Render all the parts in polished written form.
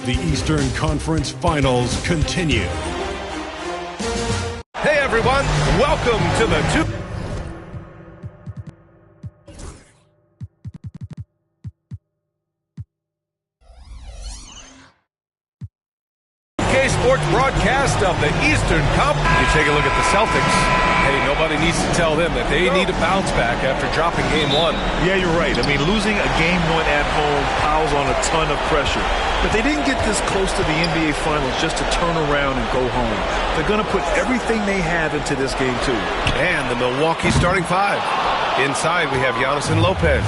The Eastern Conference Finals continue. Hey everyone, welcome to the 2K Sports broadcast of the Eastern Conference. You take a look at the Celtics. Hey, nobody needs to tell them that they need a bounce back after dropping game one. Yeah, you're right. I mean, losing a game one at home piles on a ton of pressure. But they didn't get this close to the NBA Finals just to turn around and go home. They're going to put everything they have into this game, too. And the Milwaukee starting five. Inside, we have Giannis and Lopez.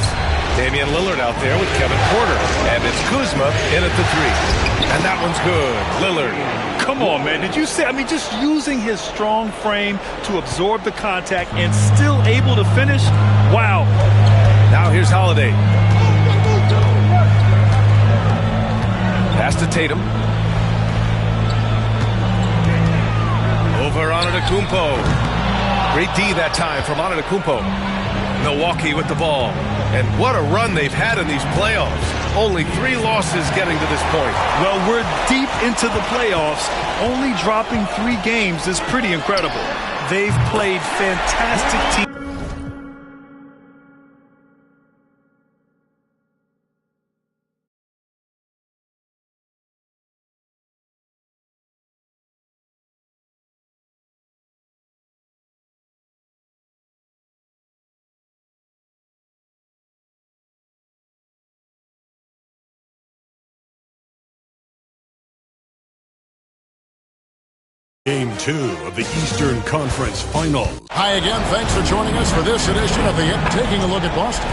Damian Lillard out there with Kevin Porter. And it's Kuzma in at the three. And that one's good. Lillard. Come on, man. Did you see? I mean, just using his strong frame to absorb the contact and still able to finish? Wow. Now here's Holiday. Pass to Tatum. Over Antetokounmpo. Great D that time from Antetokounmpo. Milwaukee with the ball. And what a run they've had in these playoffs. Only 3 losses getting to this point. Well, we're deep into the playoffs. Only dropping 3 games is pretty incredible. They've played fantastic teams. Game 2 of the Eastern Conference Finals. Hi again, thanks for joining us for this edition of the Hit. Taking a look at Boston.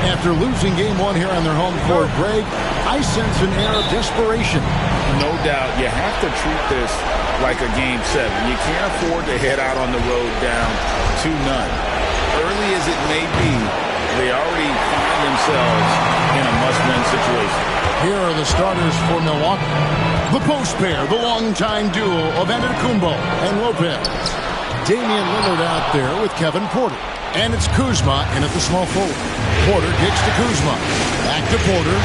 After losing game 1 here on their home court, Greg, I sense an air of desperation. No doubt, you have to treat this like a game 7. You can't afford to head out on the road down 2-0. Early as it may be, they already find themselves in a must-win situation. Here are the starters for Milwaukee. The post pair, the longtime duo of Antetokounmpo and Lopez. Damian Lillard out there with Kevin Porter. And it's Kuzma in at the small forward. Porter kicks to Kuzma. Back to Porter.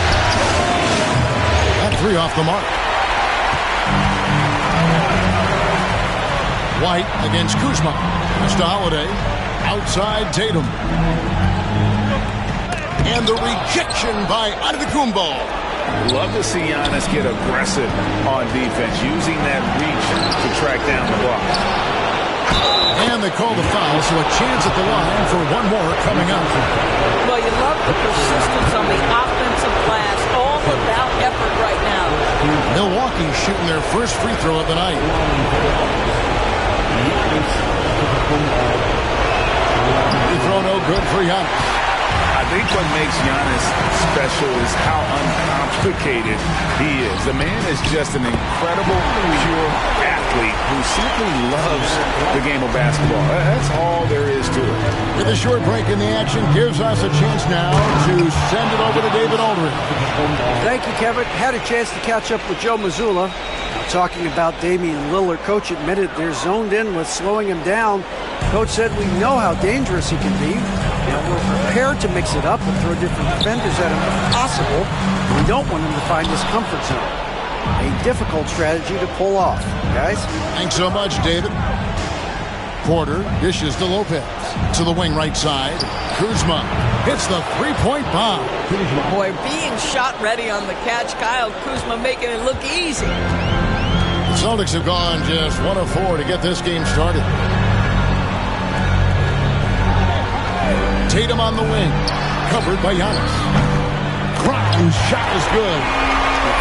That 3 off the mark. White against Kuzma. Pass to Holiday. Outside Tatum. And the rejection by Antetokounmpo. Love to see Giannis get aggressive on defense, using that reach to track down the block. And they call the foul, so a chance at the line for one more coming up. Well, you love the persistence on the offensive glass. All about effort right now. Milwaukee shooting their first free throw of the night. Free throw no good for Giannis. I think what makes Giannis special is how uncomplicated he is. The man is just an incredible, pure athlete who simply loves the game of basketball. That's all there is to it. With a short break in the action, gives us a chance now to send it over to David Aldridge. Thank you, Kevin. Had a chance to catch up with Joe Mazzulla. Talking about Damian Lillard, Coach admitted they're zoned in with slowing him down. Coach said we know how dangerous he can be. We're prepared to mix it up and throw different defenders at him if possible. We don't want him to find his comfort zone. A difficult strategy to pull off, guys. Thanks so much, David. Porter dishes to Lopez. To the wing right side. Kuzma hits the three-point bomb. Boy, being shot ready on the catch. Kyle Kuzma making it look easy. The Celtics have gone just 1 of 4 to get this game started. Tatum on the wing, covered by Giannis. Crown's shot is good.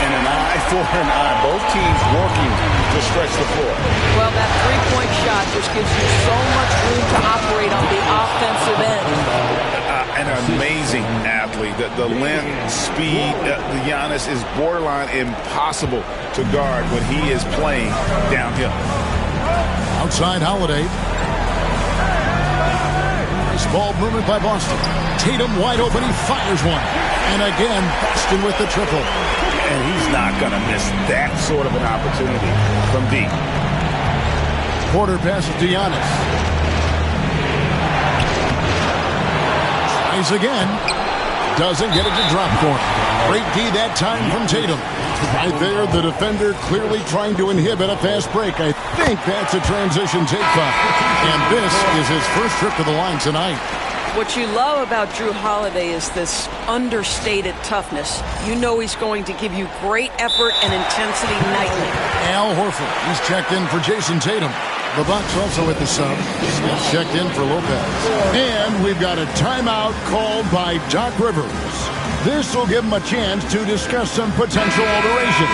And an eye for an eye. Both teams working to stretch the floor. Well, that three-point shot just gives you so much room to operate on the offensive end. An amazing athlete. The length, speed, the Giannis is borderline impossible to guard when he is playing downhill. Outside Holiday. Nice ball movement by Boston. Tatum wide open. He fires one. And again, Boston with the triple. And he's not going to miss that sort of an opportunity from deep. Porter passes to Giannis. Tries again. Doesn't get it to drop for him. Great D that time from Tatum. Right there, the defender clearly trying to inhibit a fast break. I think that's a transition take-up. And this is his first trip to the line tonight. What you love about Drew Holiday is this understated toughness. You know he's going to give you great effort and intensity nightly. Al Horford, he's checked in for Jason Tatum. The Bucks also at the sub. He's checked in for Lopez. And we've got a timeout called by Doc Rivers. This will give him a chance to discuss some potential alterations.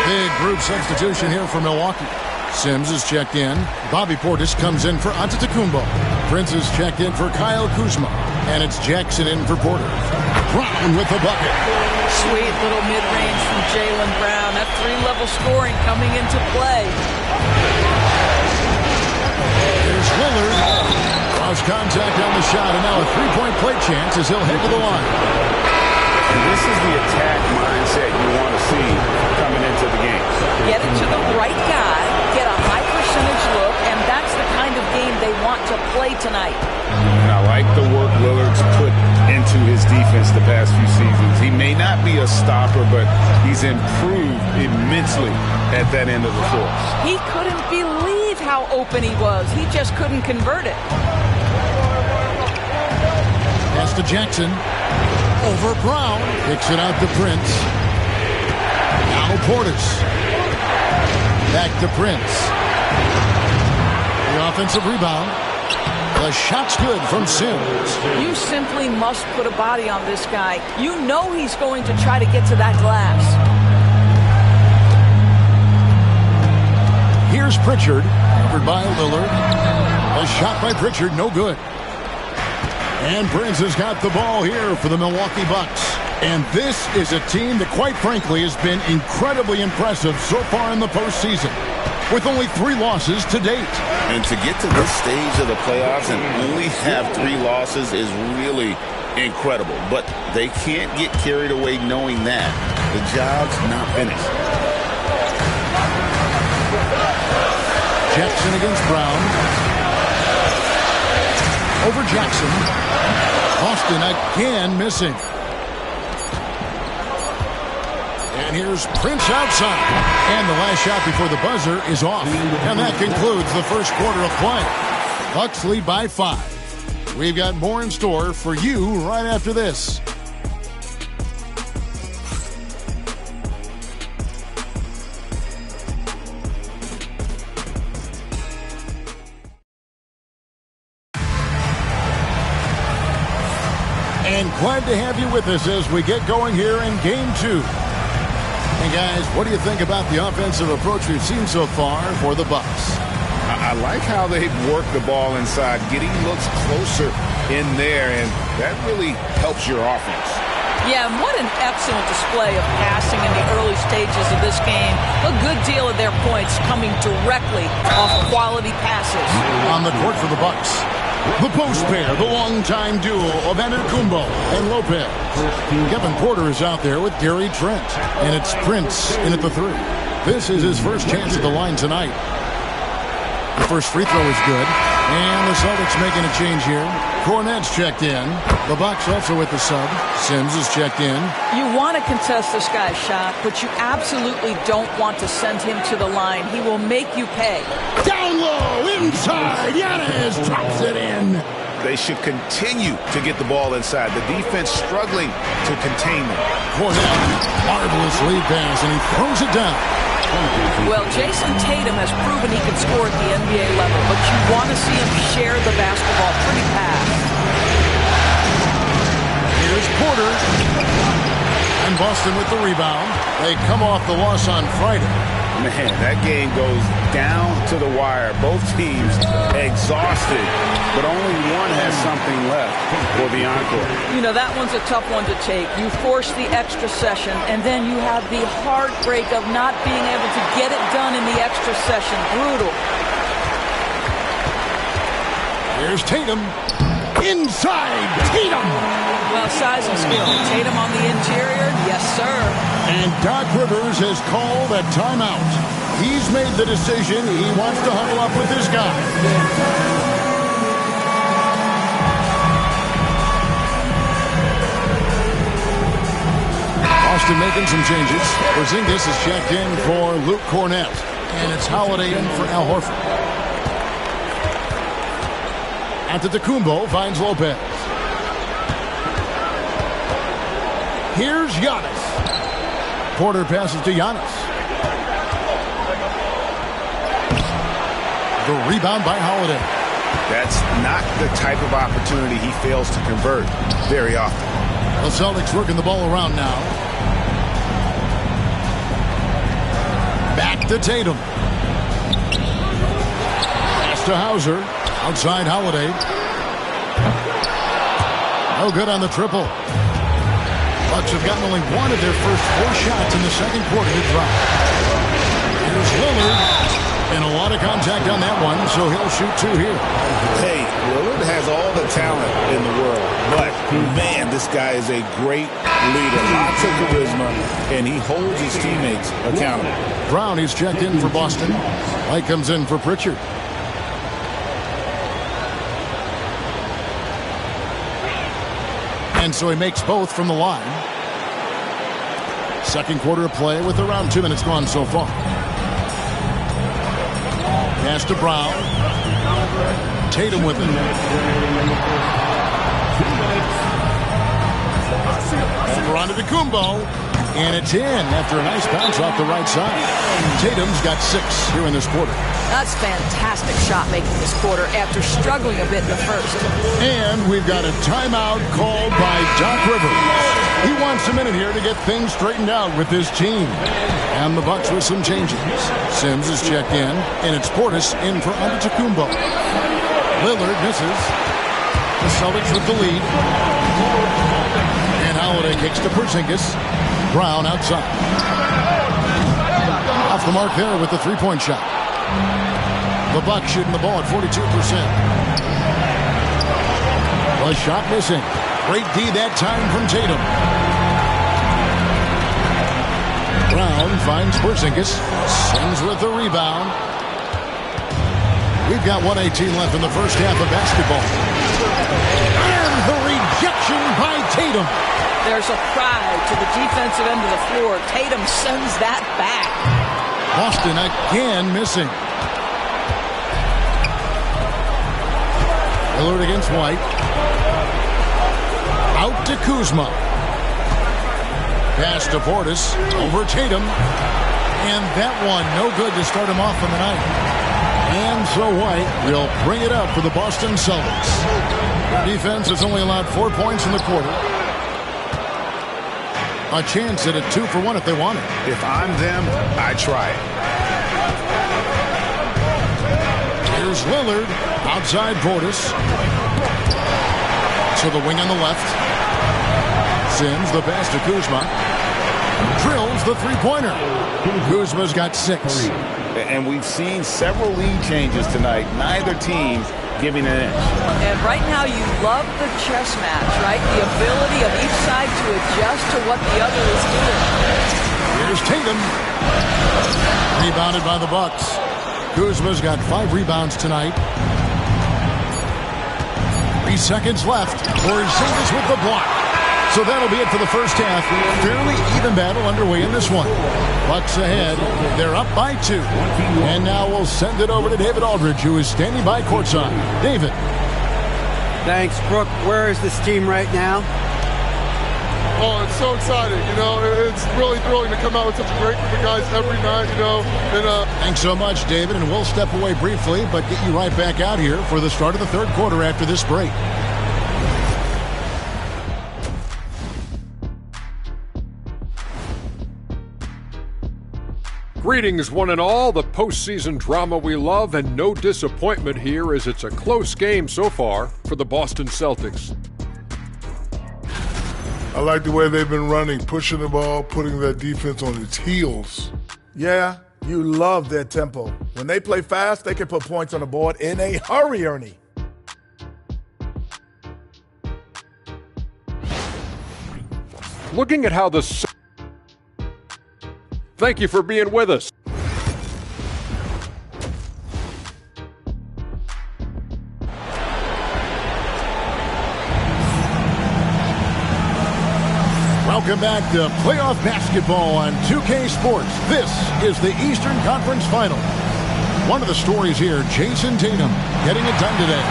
Big group substitution here for Milwaukee. Sims is checked in. Bobby Portis comes in for Antetokounmpo. Prince is checked in for Kyle Kuzma. And it's Jackson in for Porter. Brown with the bucket. Sweet little mid-range from Jaylen Brown. That three-level scoring coming into play. There's Lillard. Cross contact on the shot, and now a three-point play chance as he'll head to the line. And this is the attack mindset you want to see coming into the game. Get it to the right guy, get a high percentage look, and that's the kind of game they want to play tonight. And I like the work Lillard's put into his defense the past few seasons. He may not be a stopper, but he's improved immensely at that end of the floor. He couldn't believe how open he was. He just couldn't convert it. Pass to Jackson. Over Brown. Kicks it out to Prince. Now Portis. Back to Prince. The offensive rebound. The shot's good from Sims. You simply must put a body on this guy. You know he's going to try to get to that glass. Here's Pritchard. Covered by Lillard. A shot by Pritchard, no good. And Prince has got the ball here for the Milwaukee Bucks. And this is a team that, quite frankly, has been incredibly impressive so far in the postseason, with only 3 losses to date. And to get to this stage of the playoffs and only have 3 losses is really incredible. But they can't get carried away knowing that. The job's not finished. Jackson against Brown. Over Jackson. Austin again missing. And here's Prince outside. And the last shot before the buzzer is off. And that concludes the first quarter of play. Bucks lead by 5. We've got more in store for you right after this. And glad to have you with us as we get going here in Game 2. Hey guys, what do you think about the offensive approach we've seen so far for the Bucks? I like how they've worked the ball inside, getting looks closer in there, and that really helps your offense. Yeah, and what an excellent display of passing in the early stages of this game. A good deal of their points coming directly off quality passes. On the court for the Bucks, the post pair, the longtime duo of Antetokounmpo and Lopez. Kevin Porter is out there with Gary Trent, and it's Prince in at the 3. This is his first chance at the line tonight. The first free throw is good, and the Celtics making a change here. Cornette's checked in. The Bucks also with the sub. Sims is checked in. You want to contest this guy's shot, but you absolutely don't want to send him to the line. He will make you pay. Down low, inside, Giannis drops it in. They should continue to get the ball inside. The defense struggling to contain them. Cornette, marvelous lead pass, and he throws it down. Well, Jason Tatum has proven he can score at the NBA level, but you want to see him share the basketball pretty fast. Here's Porter. And Boston with the rebound. They come off the loss on Friday. Man, that game goes down to the wire. Both teams exhausted, but only one has something left for the encore. You know, that one's a tough one to take. You force the extra session, and then you have the heartbreak of not being able to get it done in the extra session. Brutal. Here's Tatum. Inside, Tatum! Well, size and skill. Tatum on the interior, yes, sir. And Doc Rivers has called a timeout. He's made the decision. He wants to huddle up with his guy. Boston making some changes. Porzingis is checked in for Luke Cornett. And it's Holiday in for Al Horford. Antetokounmpo finds Lopez. Here's Giannis. Porter passes to Giannis. The rebound by Holiday. That's not the type of opportunity he fails to convert very often. The Celtics working the ball around now. Back to Tatum. Pass to Hauser. Outside Holiday. No good on the triple. Bucks have gotten only one of their first 4 shots in the second quarter to drop. Here's Lillard. And a lot of contact on that one, so he'll shoot 2 here. Hey, Lillard has all the talent in the world, but, man, this guy is a great leader. Lots of charisma, and he holds his teammates accountable. Brown, he's checked in for Boston. Light comes in for Pritchard. And so he makes both from the line. Second quarter of play with around 2 minutes gone so far. Pass to Brown. Tatum with it. Over onto Antetokounmpo. And it's in after a nice bounce off the right side. Tatum's got 6 here in this quarter. That's fantastic shot making this quarter after struggling a bit in the first. And we've got a timeout called by Doc Rivers. He wants a minute here to get things straightened out with his team. And the Bucks with some changes. Sims is checked in, and it's Portis in for Antetokounmpo. Lillard misses. The Celtics with the lead. And Holiday kicks to Porzingis. Brown outside. Off the mark there with the three-point shot. The Bucks shooting the ball at 42%. The shot missing. Great D that time from Tatum. Brown finds Porzingis. Sims with the rebound. We've got 1:18 left in the first half of basketball. And the rejection by Tatum. There's a pride to the defensive end of the floor. Tatum sends that back. Boston again missing. Lillard against White. Out to Kuzma. Pass to Portis. Over Tatum. And that one no good to start him off on the night. And so White will bring it up for the Boston Celtics. Their defense has only allowed 4 points in the quarter. A chance at a 2 for 1 if they want it. If I'm them, I try it. Here's Lillard. Outside Portis. To the wing on the left. Sims the pass to Kuzma. Drills the three-pointer. Kuzma's got 6. And we've seen several lead changes tonight. Neither team giving an inch. And right now you love the chess match, right? The ability of each side to adjust to what the other is doing. Here's Tatum. Rebounded by the Bucks. Kuzma's got 5 rebounds tonight. 3 seconds left. Porzingis with the block. So that'll be it for the first half. Fairly even battle underway in this one. Bucks ahead. They're up by 2. And now we'll send it over to David Aldridge, who is standing by courtside. David. Thanks, Brooke. Where is this team right now? Oh, it's so exciting. You know, it's really thrilling to come out with such a great group of guys every night, you know. And, Thanks so much, David. And we'll step away briefly, but get you right back out here for the start of the third quarter after this break. Greetings, one and all. The postseason drama we love, and no disappointment here as it's a close game so far for the Boston Celtics. I like the way they've been running, pushing the ball, putting their defense on its heels. Yeah, you love their tempo. When they play fast, they can put points on the board in a hurry, Ernie. Looking at how the... Thank you for being with us. Welcome Welcome back to playoff basketball on 2K Sports. This is the Eastern Conference Final. One of the stories here, Jason Tatum getting it done today.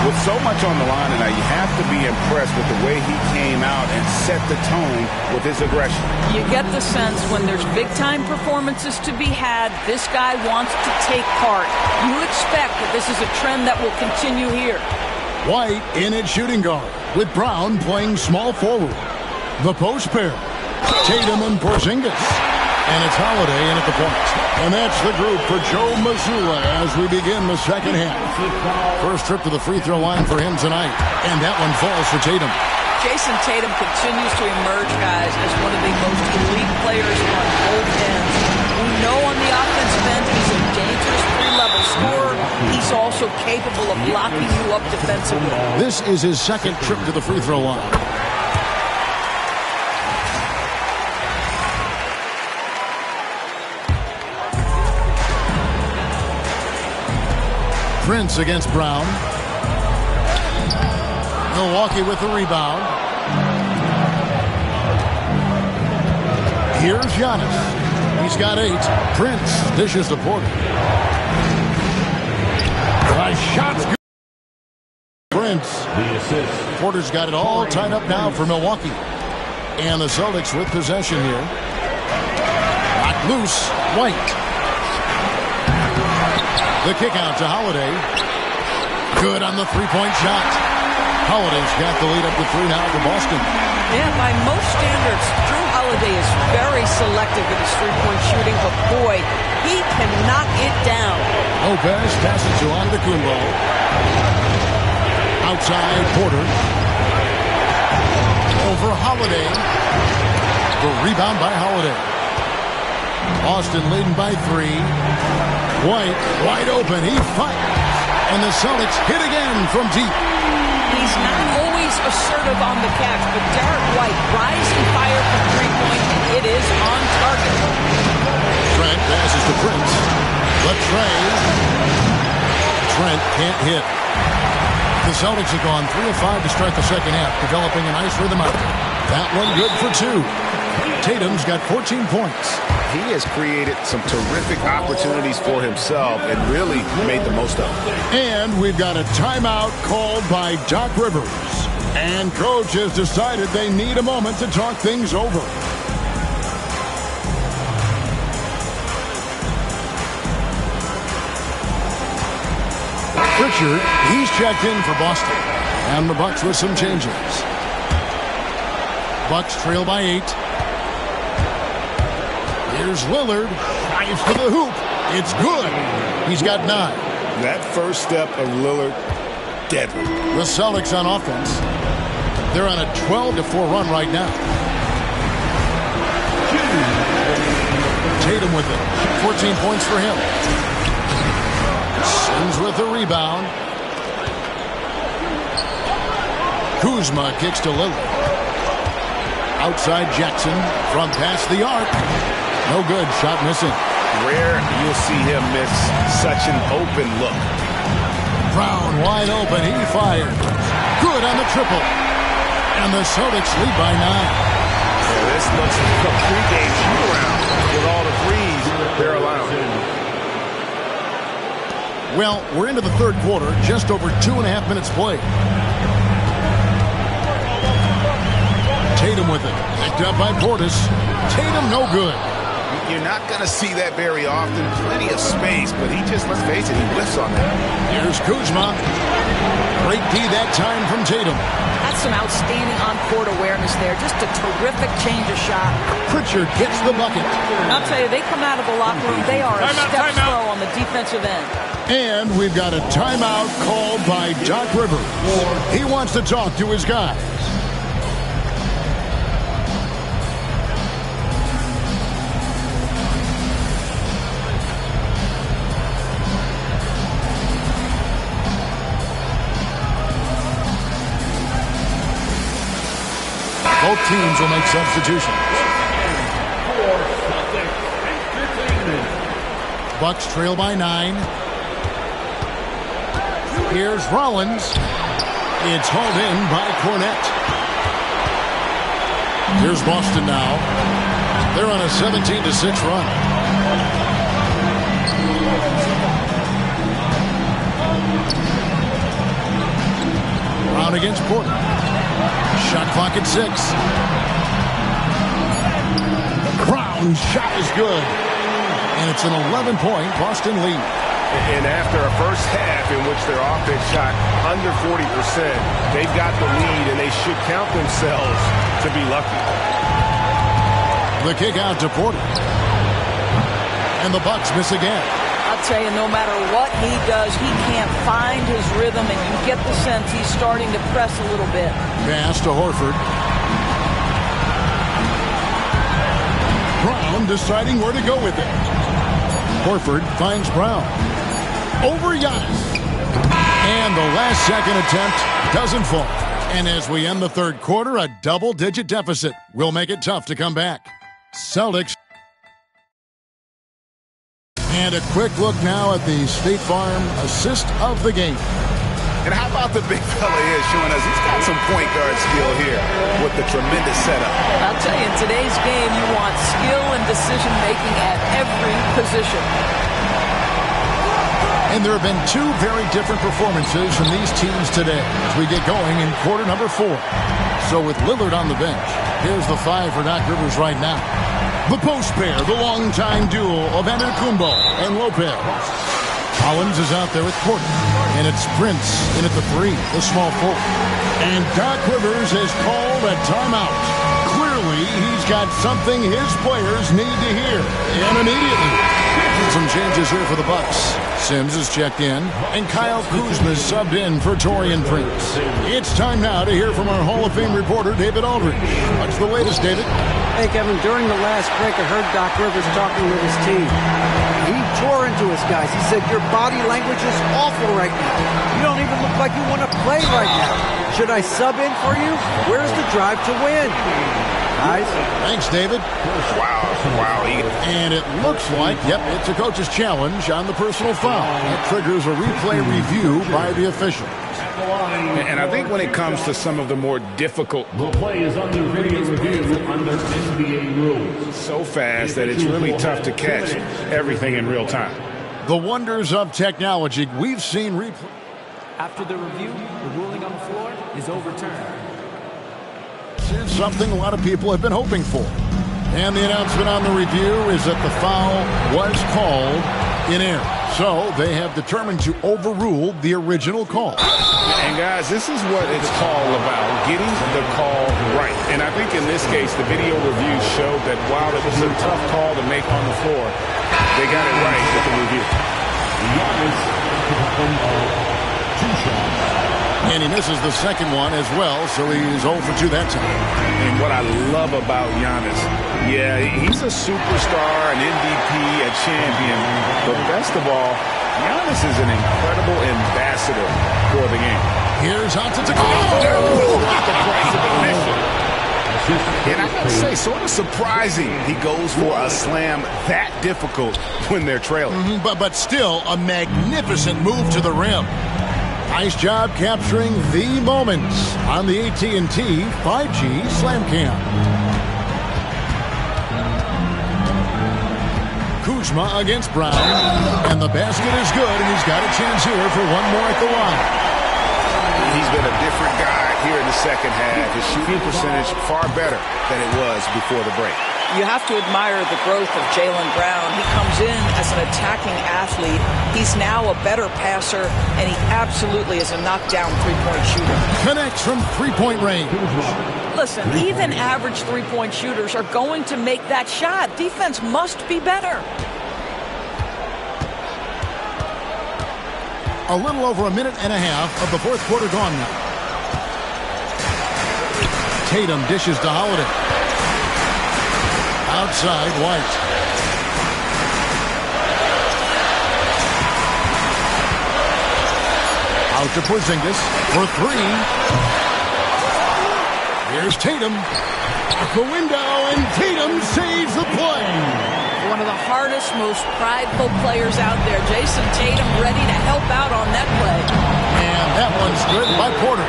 With so much on the line tonight, you have to be impressed with the way he came out and set the tone with his aggression. You get the sense when there's big-time performances to be had, this guy wants to take part. You expect that this is a trend that will continue here. White in at shooting guard, with Brown playing small forward. The post pair, Tatum and Porzingis. And it's Holiday in at the point. And that's the group for Joe Mazzulla as we begin the second half. First trip to the free throw line for him tonight. And that one falls for Tatum. Jason Tatum continues to emerge, guys, as one of the most elite players on both ends. We know on the offensive end he's a dangerous three-level scorer. He's also capable of locking you up defensively. This is his second trip to the free throw line. Prince against Brown. Milwaukee with the rebound. Here's Giannis. He's got 8. Prince dishes to Porter. Shot's good. Prince. Porter's got it all tied up now for Milwaukee. And the Celtics with possession here. Knocked loose. White. The kick out to Holiday. Good on the three-point shot. Holiday's got the lead up to 3 now for Boston. Yeah, by most standards, Drew Holiday is very selective in his three-point shooting, but boy, he can knock it down. Lopez passes to Antetokounmpo. Outside Porter. Over Holiday. The rebound by Holiday. Boston leading by 3. White, wide open, he fires. And the Celtics hit again from deep. He's not always assertive on the catch, but Derek White, rise and fire from three-point. It is on target. Trent passes to Prince. The tray. Trent can't hit. The Celtics have gone 3 of 5 to start the second half, developing a nice rhythm out there. That one good for 2. Tatum's got 14 points. He has created some terrific opportunities for himself and really made the most of them. And we've got a timeout called by Doc Rivers. And Coach has decided they need a moment to talk things over. Pritchard, he's checked in for Boston. And the Bucks with some changes. Bucks trail by 8. Here's Lillard. Drives to the hoop. It's good. He's got 9. That first step of Lillard, deadly. The Celtics on offense. They're on a 12-4 run right now. Tatum with it. 14 points for him. Sims with the rebound. Kuzma kicks to Lillard. Outside Jackson from past the arc. No good. Shot missing. Rare you'll see him miss such an open look. Brown wide open. He fired. Good on the triple. And the Celtics lead by 9. Yeah, this looks like a pregame shoot-around with all the threes they're allowing. Well, we're into the third quarter. Just over 2.5 minutes played. Tatum with it. Picked up by Portis. Tatum no good. You're not going to see that very often. Plenty of space, but he just, let's face it, he whiffs on that. Here's Kuzma. Great D that time from Tatum. That's some outstanding on-court awareness there. Just a terrific change of shot. Pritchard gets the bucket. And I'll tell you, they come out of the locker room, they are a step slow on the defensive end. And we've got a timeout called by Doc Rivers. He wants to talk to his guys. Both teams will make substitutions. Bucks trail by 9. Here's Rollins. It's hauled in by Cornette. Here's Boston now. They're on a 17-6 run. Brown against Porter. Shot clock at 6. Brown's shot is good. And it's an 11-point Boston lead. And after a first half in which their offense shot under 40%, they've got the lead, and they should count themselves to be lucky. The kick out to Porter. And the Bucks miss again. I'll tell you, no matter what he does, he can't find his rhythm, and you get the sense he's starting to press a little bit. Pass to Horford. Brown deciding where to go with it. Horford finds Brown. Over Giannis. And the last second attempt doesn't fall. And as we end the third quarter, a double-digit deficit will make it tough to come back. Celtics. And a quick look now at the State Farm assist of the game. And how about the big fella here showing us he's got some point guard skill here with the tremendous setup. I'll tell you, in today's game, you want skill and decision-making at every position. And there have been two very different performances from these teams today as we get going in quarter number 4. So with Lillard on the bench, here's the 5 for Doc Rivers right now. The post pair, the longtime duo of Antetokounmpo and Lopez. Collins is out there with Porter. And it's Prince in at the 3, the small forward. And Doc Rivers has called a timeout. Clearly, he's got something his players need to hear. And immediately, some changes here for the Bucks. Sims is checked in, and Kyle Kuzma is subbed in for Taurean Prince. It's time now to hear from our Hall of Fame reporter, David Aldridge. What's the latest, David? Hey, Kevin, during the last break, I heard Doc Rivers talking with his team. He tore into his guys. He said, your body language is awful right now. You don't even look like you want to play right now. Should I sub in for you? Where's the drive to win? Guys? Thanks, David. Wow. And it looks like, yep, it's a coach's challenge on the personal foul. That triggers a replay review by the official. And I think when it comes to some of the more difficult, the play is under video review under NBA rules. So fast that it's really tough to catch everything in real time. The wonders of technology. We've seen replay. After the review, the ruling on the floor is overturned. This is something a lot of people have been hoping for. And the announcement on the review is that the foul was called in error. So they have determined to overrule the original call. And guys, this is what it's all about, getting the call right. And I think in this case, the video review showed that while it was a tough call to make on the floor, they got it right with the review. And he misses the second one as well, so he's 0 for 2 that time. And what I love about Giannis, yeah, he's a superstar, an MVP, a champion. But best of all, Giannis is an incredible ambassador for the game. Here's Antetokounmpo. And I gotta say, sort of surprising he goes for a slam that difficult when they're trailing. But still, a magnificent move to the rim. Nice job capturing the moments on the AT&T 5G Slam Cam. Kuzma against Brown, and the basket is good, and he's got a chance here for one more at the line. He's been a different guy here in the second half. His shooting percentage far better than it was before the break. You have to admire the growth of Jaylen Brown. He comes in as an attacking athlete. He's now a better passer, and he absolutely is a knockdown three-point shooter. Connects from three-point range. Listen, even average three-point shooters are going to make that shot. Defense must be better. A little over a minute and a half of the fourth quarter gone now. Tatum dishes to Holiday. Outside, White. Out to Porzingis for 3. Here's Tatum. Out the window, and Tatum saves the play. one of the hardest, most prideful players out there. Jason Tatum ready to help out on that play. And that one's good by Porter.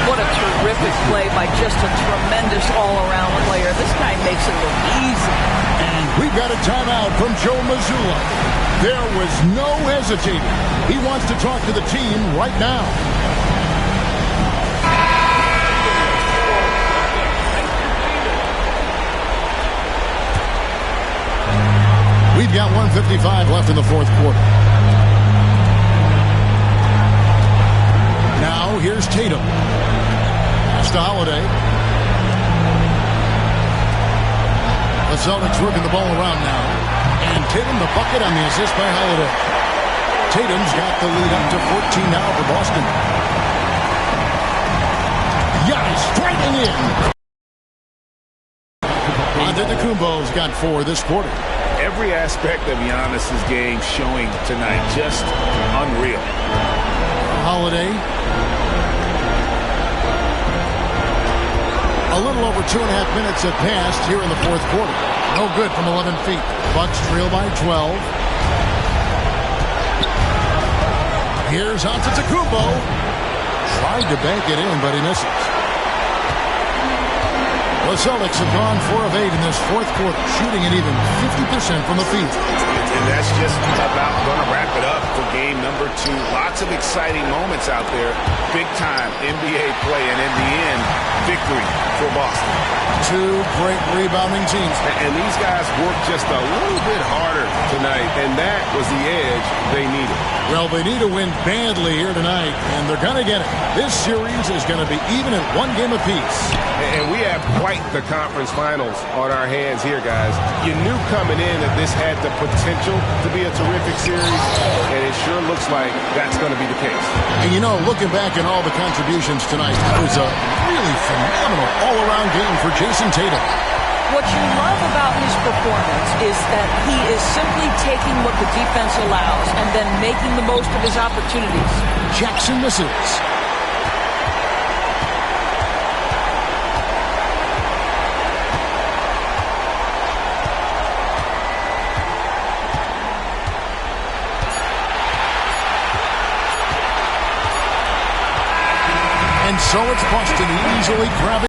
What a terrific play by just a tremendous all-around player. This guy makes it look easy. And we've got a timeout from Joe Mazzulla. There was no hesitating. He wants to talk to the team right now. We've got 1:55 left in the fourth quarter. Now here's Tatum. That's to Holiday. The Celtics working the ball around now. And Tatum the bucket on the assist by Holiday. Tatum's got the lead up to 14 now for Boston. Giannis striking in. Antetokounmpo's got 4 this quarter. Every aspect of Giannis's game showing tonight, just unreal. Holiday. A little over 2.5 minutes have passed here in the fourth quarter. No good from 11 feet. Bucks trail by 12. Here's Antetokounmpo. Tried to bank it in, but he misses. The Celtics have gone 4 of 8 in this fourth quarter, shooting an even 50% from the field. And that's just about going to wrap it up for game number 2. Lots of exciting moments out there. Big-time NBA play, and in the end, victory for Boston. 2 great rebounding teams. And these guys worked just a little bit harder tonight, and that was the edge they needed. Well, they need to win badly here tonight, and they're going to get it. This series is going to be even at 1 game apiece. And we have quite the conference finals on our hands here, guys. You knew coming in that this had the potential to be a terrific series, and it sure looks like that's going to be the case. And you know, looking back at all the contributions tonight, it was a really phenomenal all-around game for Jason Tatum. What you love about his performance is that he is simply taking what the defense allows and then making the most of his opportunities. Jackson misses. And so it's Boston easily grabbing